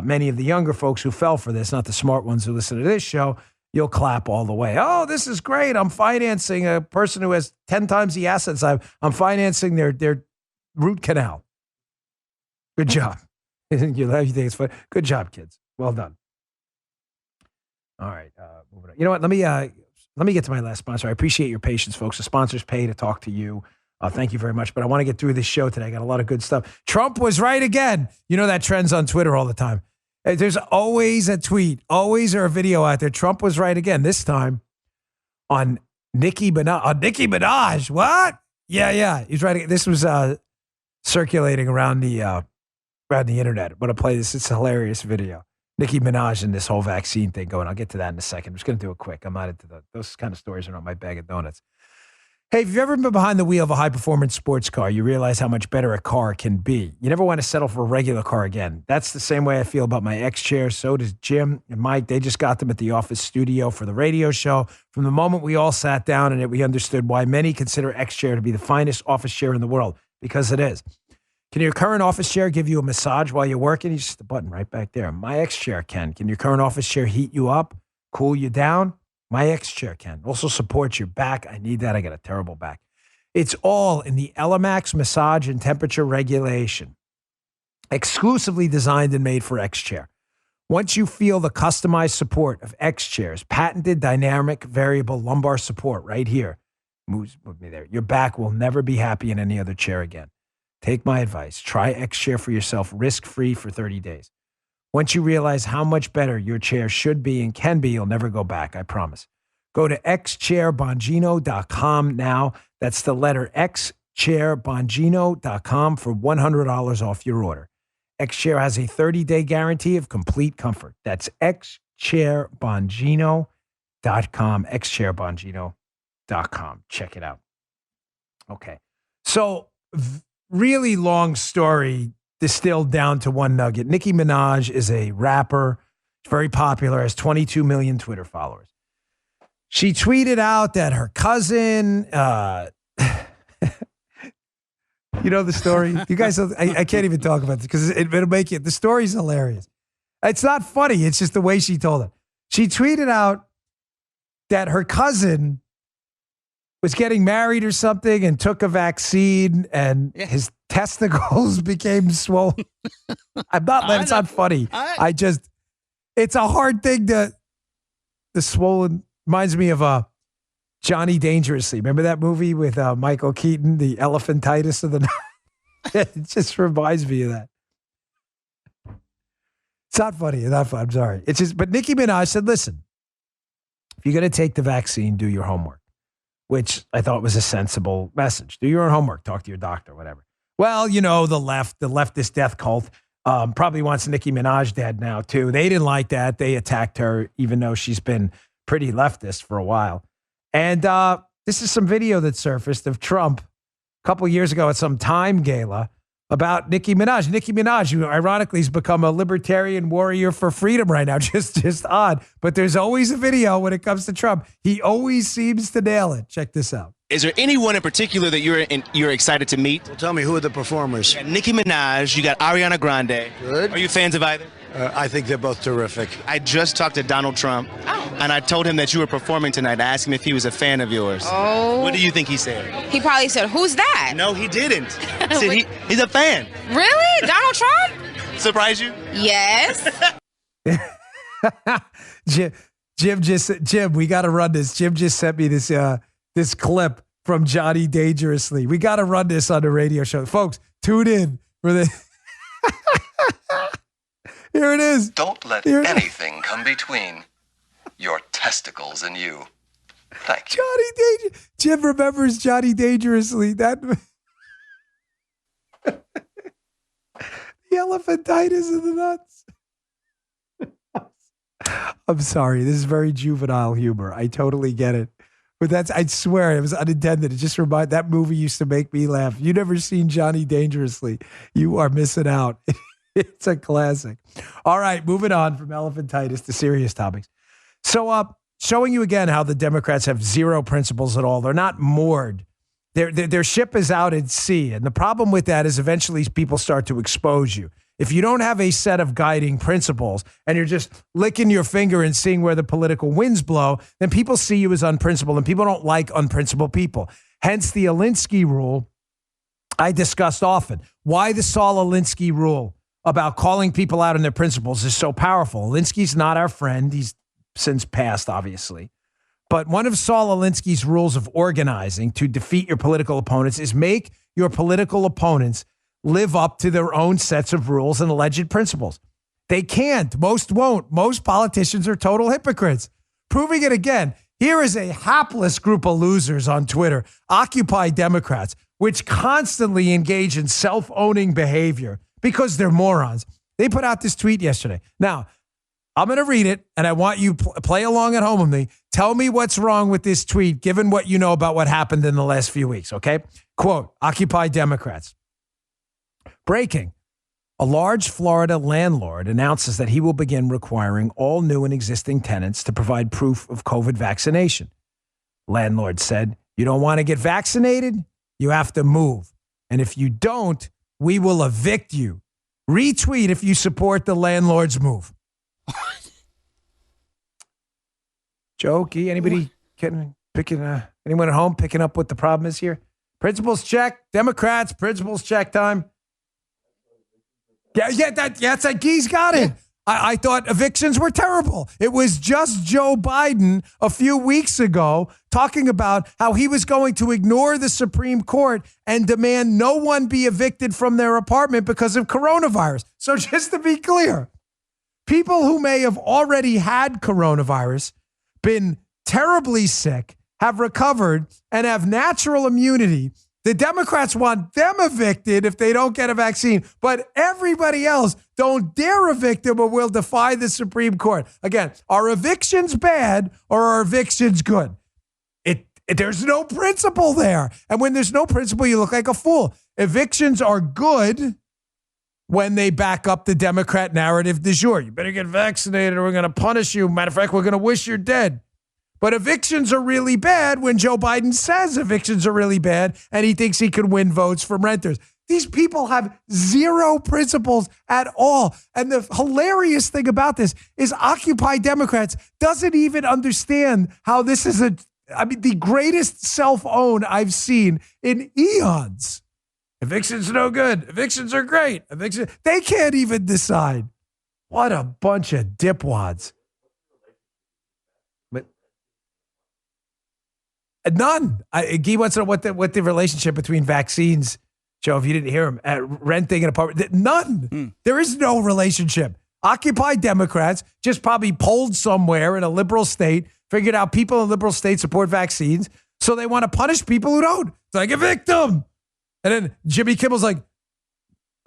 many of the younger folks who fell for this, not the smart ones who listen to this show, you'll clap all the way. Oh, this is great. I'm financing a person who has 10 times the assets. I'm financing their root canal. Good job. You think it's fun? Good job, kids. Well done. All right. Moving on. You know what? Let me get to my last sponsor. I appreciate your patience, folks. The sponsors pay to talk to you. Thank you very much. But I want to get through this show today. I got a lot of good stuff. Trump was right again. You know that trends on Twitter all the time. There's always a tweet, always or a video out there. Trump was right again. This time on Nicki Minaj. Nicki Minaj. What? Yeah. He's right again. This was circulating around the internet. I'm going to play this. It's a hilarious video. Nicki Minaj and this whole vaccine thing going. I'll get to that in a second. I'm just going to do it quick. I'm not into those kind of stories are not my bag of donuts. Hey, if you've ever been behind the wheel of a high-performance sports car, you realize how much better a car can be. You never want to settle for a regular car again. That's the same way I feel about my X chair. So does Jim and Mike. They just got them at the office studio for the radio show. From the moment we all sat down in it, we understood why many consider X chair to be the finest office chair in the world, because it is. Can your current office chair give you a massage while you're working? It's just the button right back there. My X chair can. Can your current office chair heat you up, cool you down? My X chair can. Also supports your back. I need that. I got a terrible back. It's all in the Elemax massage and temperature regulation. Exclusively designed and made for X chair. Once you feel the customized support of X chairs, patented dynamic variable lumbar support right here, moves with me there. Your back will never be happy in any other chair again. Take my advice. Try X chair for yourself, risk-free for 30 days. Once you realize how much better your chair should be and can be, you'll never go back, I promise. Go to xchairbongino.com now. That's the letter X, chairbongino.com for $100 off your order. X-Chair has a 30-day guarantee of complete comfort. That's xchairbongino.com, xchairbongino.com. Check it out. Okay. So, really long story distilled down to one nugget. Nicki Minaj is a rapper, very popular, has 22 million Twitter followers. She tweeted out that her cousin, you know the story? You guys, I can't even talk about this because it'll make it, the story's hilarious. It's not funny. It's just the way she told it. She tweeted out that her cousin was getting married or something and took a vaccine and his testicles became swollen. It's not funny. It's a hard thing the swollen reminds me of Johnny Dangerously. Remember that movie with Michael Keaton, the elephantitis of the night? It just reminds me of that. It's not funny. It's not fun. I'm sorry. It's just, but Nicki Minaj said, listen, if you're going to take the vaccine, do your homework, which I thought was a sensible message. Do your own homework. Talk to your doctor, whatever. Well, you know, the leftist death cult probably wants Nicki Minaj dead now, too. They didn't like that. They attacked her, even though she's been pretty leftist for a while. And this is some video that surfaced of Trump a couple years ago at some Time gala about Nicki Minaj. Nicki Minaj, who ironically has become a libertarian warrior for freedom right now. Just odd. But there's always a video when it comes to Trump. He always seems to nail it. Check this out. Is there anyone in particular that you're excited to meet? Well, tell me, who are the performers? You got Nicki Minaj, you got Ariana Grande. Good. Are you fans of either? I think they're both terrific. I just talked to Donald Trump, and I told him that you were performing tonight. I asked him if he was a fan of yours. Oh. What do you think he said? He probably said, "Who's that?" No, he didn't. He said he's a fan. Really? Donald Trump? Surprise you? Yes. Jim, we got to run this. Jim just sent me this clip from Johnny Dangerously. We got to run this on the radio show. Folks, tune in for the... Here it is. Don't let anything come between your testicles and you. Thank you. Jim remembers Johnny Dangerously. That the elephantitis in the nuts. I'm sorry. This is very juvenile humor. I totally get it. But I swear, it was unintended. It just reminded, that movie used to make me laugh. You never seen Johnny Dangerously. You are missing out. It's a classic. All right, moving on from elephantitis to serious topics. So, showing you again how the Democrats have zero principles at all. They're not moored. Their ship is out at sea. And the problem with that is eventually people start to expose you. If you don't have a set of guiding principles and you're just licking your finger and seeing where the political winds blow, then people see you as unprincipled, and people don't like unprincipled people. Hence the Alinsky rule I discussed often. Why the Saul Alinsky rule about calling people out on their principles is so powerful. Alinsky's not our friend. He's since passed, obviously. But one of Saul Alinsky's rules of organizing to defeat your political opponents is make your political opponents live up to their own sets of rules and alleged principles. They can't. Most won't. Most politicians are total hypocrites. Proving it again, here is a hapless group of losers on Twitter, Occupy Democrats, which constantly engage in self-owning behavior because they're morons. They put out this tweet yesterday. Now, I'm going to read it, and I want you play along at home with me. Tell me what's wrong with this tweet, given what you know about what happened in the last few weeks, okay? Quote, Occupy Democrats. Breaking. A large Florida landlord announces that he will begin requiring all new and existing tenants to provide proof of COVID vaccination. Landlord said, you don't want to get vaccinated? You have to move. And if you don't, we will evict you. Retweet if you support the landlord's move. Jokey, anybody anyone at home picking up what the problem is here? Principles check. Democrats, principles check time. That's like he's got it. I thought evictions were terrible. It was just Joe Biden a few weeks ago talking about how he was going to ignore the Supreme Court and demand no one be evicted from their apartment because of coronavirus. So just to be clear, people who may have already had coronavirus, been terribly sick, have recovered, and have natural immunity, the Democrats want them evicted if they don't get a vaccine, but everybody else don't dare evict them or will defy the Supreme Court. Again, are evictions bad or are evictions good? There's no principle there. And when there's no principle, you look like a fool. Evictions are good when they back up the Democrat narrative du jour. You better get vaccinated or we're going to punish you. Matter of fact, we're going to wish you're dead. But evictions are really bad when Joe Biden says evictions are really bad and he thinks he can win votes from renters. These people have zero principles at all. And the hilarious thing about this is Occupy Democrats doesn't even understand how this is the greatest self-own I've seen in eons. Evictions are no good. Evictions are great. They can't even decide. What a bunch of dipwads. None. Guy wants to know what the relationship between vaccines, Joe, if you didn't hear him, renting an apartment. None. There is no relationship. Occupy Democrats just probably polled somewhere in a liberal state, figured out people in liberal states support vaccines, so they want to punish people who don't. It's like, evict them. And then Jimmy Kimmel's like,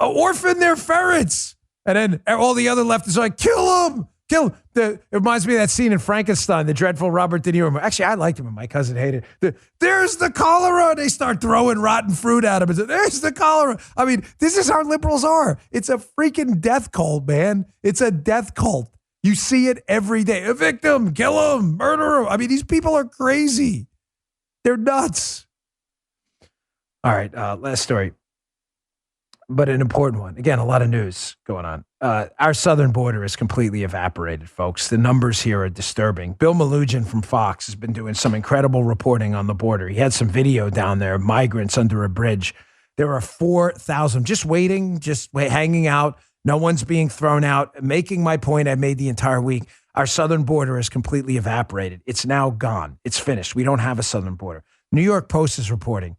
orphan their ferrets. And then all the other leftists are like, kill them. Kill him. It reminds me of that scene in Frankenstein, the dreadful Robert De Niro movie. Actually, I liked him, and my cousin hated it. There's the cholera. They start throwing rotten fruit at him. And say, there's the cholera. I mean, this is how liberals are. It's a freaking death cult, man. It's a death cult. You see it every day. Evict him, kill him, murder him. I mean, these people are crazy. They're nuts. All right, last story, but an important one. Again, a lot of news going on. Our southern border is completely evaporated, folks. The numbers here are disturbing. Bill Malugin from Fox has been doing some incredible reporting on the border. He had some video down there, migrants under a bridge. There are 4,000 just waiting, hanging out. No one's being thrown out. Making my point I made the entire week. Our southern border is completely evaporated. It's now gone. It's finished. We don't have a southern border. New York Post is reporting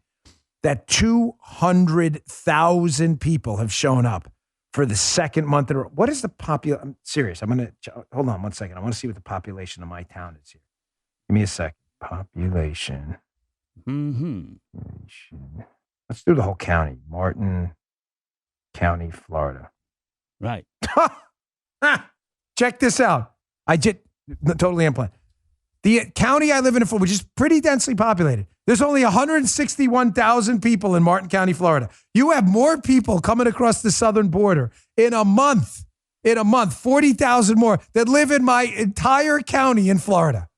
that 200,000 people have shown up for the second month in a row. What is the population? I'm serious. I'm going to, hold on 1 second. I want to see what the population of my town is here. Give me a second. Population. Let's do the whole county. Martin County, Florida. Right. Check this out. I just totally unplanned. The county I live in, which is pretty densely populated, there's only 161,000 people in Martin County, Florida. You have more people coming across the southern border in a month, 40,000 more that live in my entire county in Florida.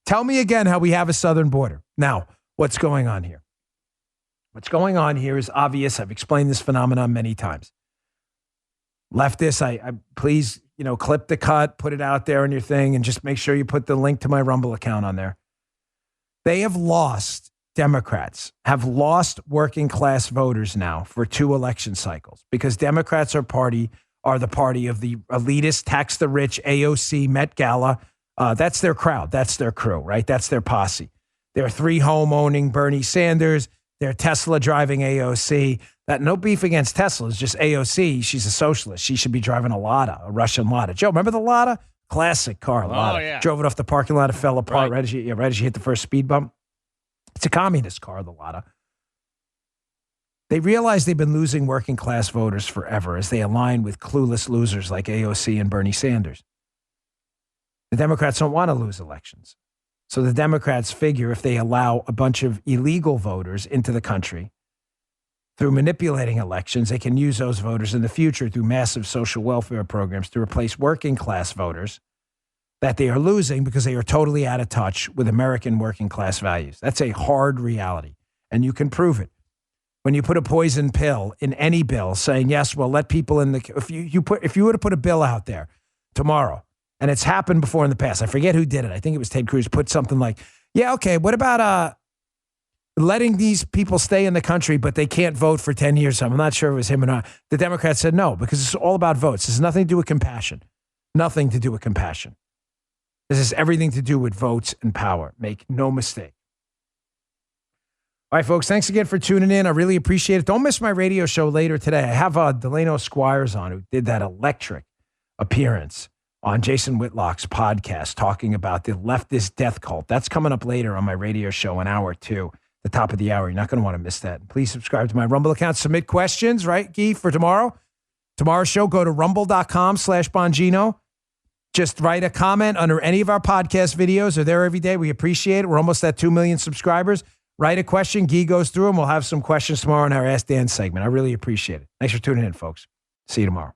Tell me again how we have a southern border. Now, what's going on here? What's going on here is obvious. I've explained this phenomenon many times. Leftists, I please, clip the cut, put it out there on your thing, and just make sure you put the link to my Rumble account on there. They have lost, Democrats have lost working class voters now for 2 election cycles because Democrats are the party of the elitist, tax the rich, AOC, Met Gala. That's their crowd. That's their crew, right? That's their posse. They're 3 home-owning Bernie Sanders. They're Tesla-driving AOC. That no beef against Tesla. It's just AOC. She's a socialist. She should be driving a Lada, a Russian Lada. Joe, remember the Lada? Classic car, Lada. Oh, yeah. Drove it off the parking lot. It fell apart right as she hit the first speed bump. It's a communist car, the Lada. They realize they've been losing working class voters forever as they align with clueless losers like AOC and Bernie Sanders. The Democrats don't want to lose elections. So the Democrats figure if they allow a bunch of illegal voters into the country through manipulating elections, they can use those voters in the future through massive social welfare programs to replace working class voters that they are losing because they are totally out of touch with American working class values. That's a hard reality, and you can prove it. When you put a poison pill in any bill saying, yes, well, let people in the, if you were to put a bill out there tomorrow, and it's happened before in the past, I forget who did it. I think it was Ted Cruz, put something like, yeah, okay, what about letting these people stay in the country, but they can't vote for 10 years? I'm not sure if it was him or not. The Democrats said no, because it's all about votes. This has nothing to do with compassion. Nothing to do with compassion. This has everything to do with votes and power. Make no mistake. All right, folks, thanks again for tuning in. I really appreciate it. Don't miss my radio show later today. I have Delano Squires on, who did that electric appearance on Jason Whitlock's podcast talking about the leftist death cult. That's coming up later on my radio show, an hour or two, the top of the hour. You're not going to want to miss that. Please subscribe to my Rumble account. Submit questions, right, Guy, for tomorrow? Tomorrow's show, go to rumble.com/Bongino. Just write a comment under any of our podcast videos. They're there every day. We appreciate it. We're almost at 2 million subscribers. Write a question. Guy goes through them. We'll have some questions tomorrow in our Ask Dan segment. I really appreciate it. Thanks for tuning in, folks. See you tomorrow.